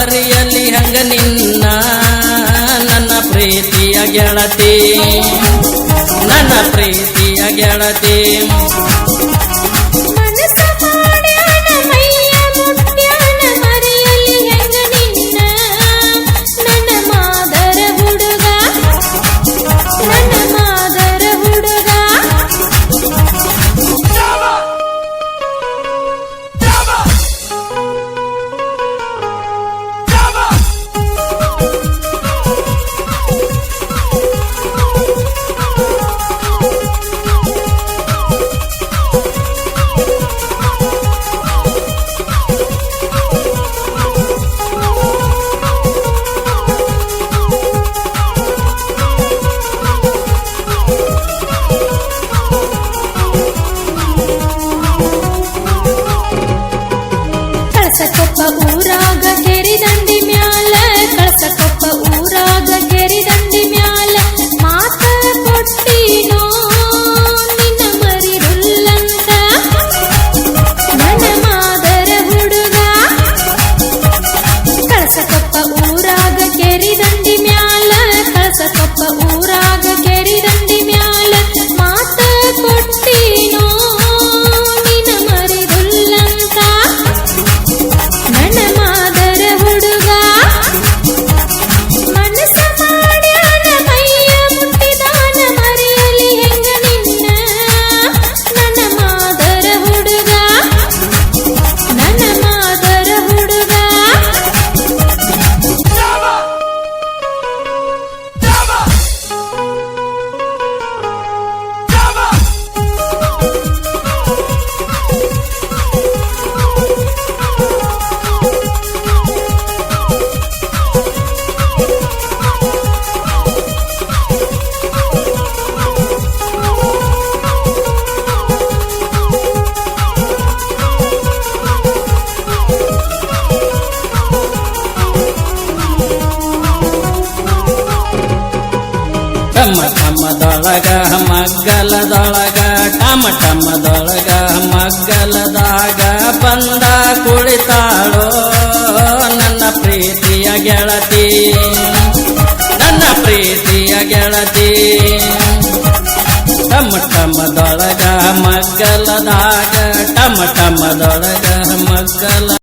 ಮರೆಯಲಿ ಹಂಗ ನಿನ್ನ ನನ್ನ ಪ್ರೀತಿಯ ಗೆಳತಿ ನನ್ನ ಪ್ರೀತಿಯ ಗೆಳತಿ ಕಳಸಕೊಪ್ಪ ಊರಾಗ ಕೆರಿದಂಡಿ ಮ್ಯಾಲ ಕಳಸಕೊಪ್ಪ ಊರಾಗ ಕೆರಿದಂಡಿ ಮ್ಯಾಲ ಮಾತ ಕೊಟ್ಟಿನೋ ನಿನ್ನ ಮರಿರುಲ್ಲಂತ ನನ್ನ ಮಾದರ ಹುಡುಗ ಕಳಸಕೊಪ್ಪ ಊರಾಗ ಕೆರಿದಂಡಿ ಮ್ಯಾಲ ಕಳಸಕೊಪ್ಪ ಊರಾಗ ಕೆರಿದಂಡಿ ಮ್ಯಾಲ ಮಾತ ಕೊಟ್ಟಿನೋ ಟಮ ಟಮದೊಳಗ ಮಗ್ಗಲದೊಳಗ ಟಮ ಟಮದೊಳಗ ಮಗ್ಗಲದಾಗ ಬಂದ ಕುಳಿತಾಳೋ ನನ್ನ ಪ್ರೀತಿಯ ಗೆಳತಿ ನನ್ನ ಪ್ರೀತಿಯ ಗೆಳತಿ ಟಮ ಟಮದೊಳಗ ಮಗ್ಗಲದಾಗ ಟಮ ಟಮದೊಳಗ ಮಗ್ಗಲ